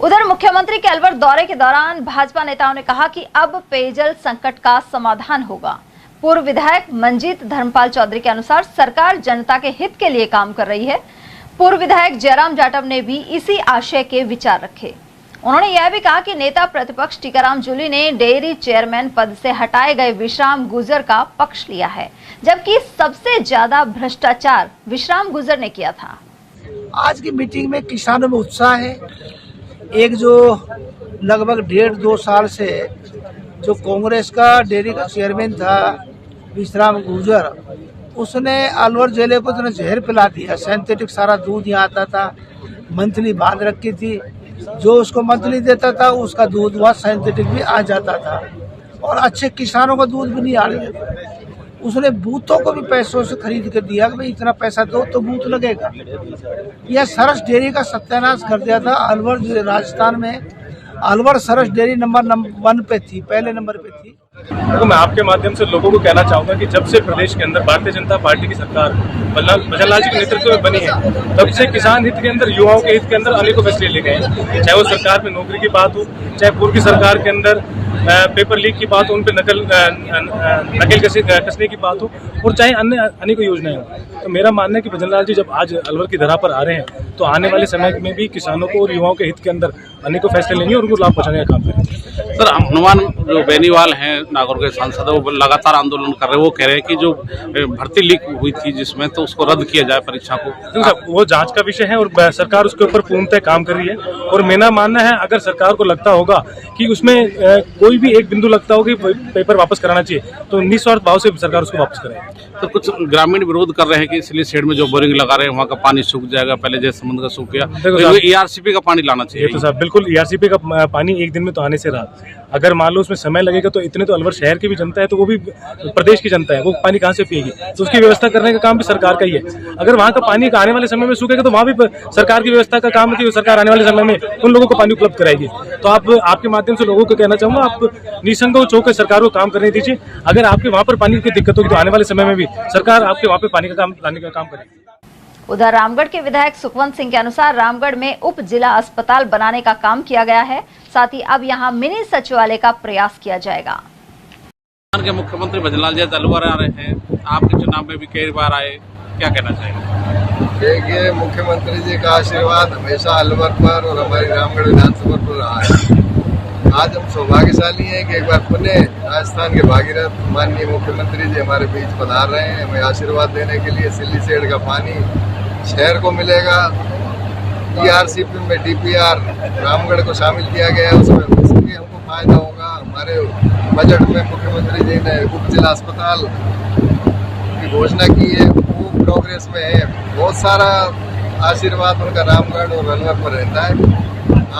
उधर मुख्यमंत्री के अलवर दौरे के दौरान भाजपा नेताओं ने कहा कि अब पेयजल संकट का समाधान होगा। पूर्व विधायक मंजीत धर्मपाल चौधरी के अनुसार सरकार जनता के हित के लिए काम कर रही है। पूर्व विधायक जयराम जाटव ने भी इसी आशय के विचार रखे। उन्होंने यह भी कहा कि नेता प्रतिपक्ष टीकाराम जूली ने डेयरी चेयरमैन पद से हटाए गए विश्राम गुर्जर का पक्ष लिया है, जबकि सबसे ज्यादा भ्रष्टाचार विश्राम गुर्जर ने किया था। आज की मीटिंग में किसानों में उत्साह है। एक जो लगभग 1.5-2 साल से जो कांग्रेस का डेयरी का चेयरमैन था विश्राम गुर्जर, उसने अलवर जिले को तो जहर पिला दिया। सिंथेटिक सारा दूध यहाँ आता था, मंथली बांध रखी थी, जो उसको मंथली देता था उसका दूध वहाँ सिंथेटिक भी आ जाता था और अच्छे किसानों का दूध भी नहीं आ रहा था। उसने बूथों को भी पैसों से खरीद कर दिया कि भाई इतना पैसा दो तो बूथ लगेगा। यह सरस डेयरी का सत्यानाश कर दिया था। अलवर राजस्थान में अलवर सरस डेयरी नंबर 1 पे थी, पहले नंबर पे थी। तो मैं आपके माध्यम से लोगों को कहना चाहूंगा कि जब से प्रदेश के अंदर भारतीय जनता पार्टी की सरकार भजनलाल जी के नेतृत्व में बनी है, तब से किसान हित के अंदर, युवाओं के हित के अंदर अनेकों फैसले लिए गए हैं। चाहे वो सरकार में नौकरी की बात हो, चाहे पूर्व की सरकार के अंदर पेपर लीक की बात हो, उन पे नकल कसने की बात हो, और चाहे अन्य अनेकों योजनाएं हो। तो मेरा मानना है कि भजनलाल जी जब आज अलवर की धरा पर आ रहे हैं, तो आने वाले समय में भी किसानों को और युवाओं के हित के अंदर अनेकों फैसले लेंगे और उनको लाभ पहुंचाने का काम करेंगे। सर, हनुमान जो बेनीवाल हैं नागौर के सांसद है, वो लगातार आंदोलन कर रहे हैं। वो कह रहे हैं कि जो भर्ती लीक हुई थी जिसमें, तो उसको रद्द किया जाए परीक्षा को। वो जांच का विषय है और सरकार उसके ऊपर पूर्णतः काम कर रही है। और मेरा मानना है अगर सरकार को लगता होगा कि उसमें कोई भी एक बिंदु लगता हो कि पेपर वापस कराना चाहिए, तो निस्वार्थ भाव से सरकार उसको वापस करेगी। तो कुछ ग्रामीण विरोध कर रहे हैं कि इसलिए शेड में जो बोरिंग लगा रहे हैं वहाँ का पानी सूख जाएगा, पहले जैसे समुद्र का सूख गया, तो ERCP का पानी लाना चाहिए। तो साहब बिल्कुल ERCP का पानी एक दिन में तो आने से रहा। अगर मान लो उसमें समय लगेगा तो इतने तो अलवर शहर की भी जनता है, तो वो भी प्रदेश की जनता है, वो पानी कहाँ से पिएगी? तो उसकी व्यवस्था करने का काम भी सरकार का ही है। अगर वहाँ का पानी आने वाले समय में सूखेगा तो वहाँ भी सरकार की व्यवस्था का काम है कि सरकार आने वाले समय में उन लोगों को पानी उपलब्ध कराएगी। तो आपके माध्यम से लोगों को कहना चाहूंगा, आप निसंकोच होकर सरकार को काम करने दीजिए। अगर आपके वहाँ पर पानी की दिक्कत होगी तो आने वाले समय में भी सरकार आपके वहाँ पे पानी का काम लाने का काम करेगी। उधर रामगढ़ के विधायक सुखवंत सिंह के अनुसार रामगढ़ में उप जिला अस्पताल बनाने का काम किया गया है। साथ ही अब यहां मिनी सचिवालय का प्रयास किया जाएगा। के मुख्यमंत्री भजनलाल जी अलवर आ रहे हैं, आपके चुनाव में भी कई बार आए, क्या कहना चाहेंगे? देखिए, मुख्यमंत्री जी का आशीर्वाद हमेशा अलवर पर और हमारी रामगढ़ विधानसभा पर रहा है। आज हम सौभाग्यशाली हैं कि एक बार पुनः राजस्थान के भागीरथ माननीय मुख्यमंत्री जी हमारे बीच पधार रहे हैं, हमें आशीर्वाद देने के लिए। सिल्ली सेठ का पानी शहर को मिलेगा। ERCP में DPR रामगढ़ को शामिल किया गया है, उसमें हमको फायदा होगा। हमारे बजट में मुख्यमंत्री जी ने उप जिला अस्पताल की घोषणा की है, वो प्रोग्रेस में है। बहुत सारा आशीर्वाद उनका रामगढ़ और अलवर पर रहता है।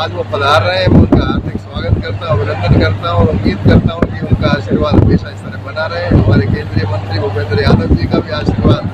आज वो पधार रहे हैं, मैं उनका हार्दिक स्वागत करता हूँ, अभिनंदन करता हूँ और उम्मीद करता हूँ कि उनका आशीर्वाद हमेशा इस तरह बना रहे। हमारे केंद्रीय मंत्री भूपेंद्र यादव जी का भी आशीर्वाद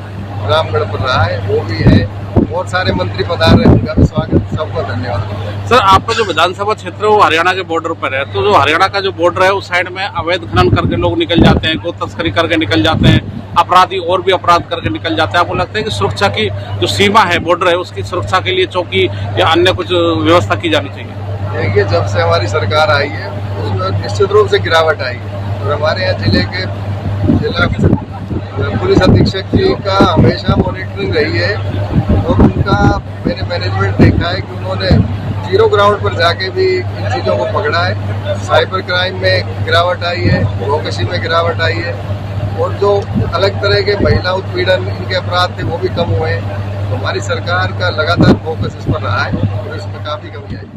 रामगढ़ पर रहा है, वो भी है। बहुत सारे मंत्री पधार रहे हैं, उनका भी स्वागत। सबको धन्यवाद। सर, आपका जो विधानसभा क्षेत्र है वो हरियाणा के बॉर्डर पर है, तो जो हरियाणा का जो बॉर्डर है उस साइड में अवैध खनन करके लोग निकल जाते हैं, गो तस्करी करके निकल जाते हैं, अपराधी और भी अपराध करके निकल जाते हैं। आपको लगता है कि सुरक्षा की जो सीमा है, बॉर्डर है, उसकी सुरक्षा के लिए चौकी या अन्य कुछ व्यवस्था की जानी चाहिए? देखिए, जब से हमारी सरकार आई है उसमें निश्चित रूप से गिरावट आई है और हमारे यहाँ जिला पुलिस अधीक्षक जी का हमेशा मॉनिटरिंग रही है और उनका मैंने मैनेजमेंट देखा है कि उन्होंने जीरो ग्राउंड पर जाके भी इन चीज़ों को पकड़ा है। साइबर क्राइम में गिरावट आई है, एडवोकेसी में गिरावट आई है और जो अलग तरह के महिला उत्पीड़न इनके अपराध थे वो भी कम हुए हैं। तो हमारी सरकार का लगातार फोकस इस पर रहा है और इसमें काफ़ी कमी आई है।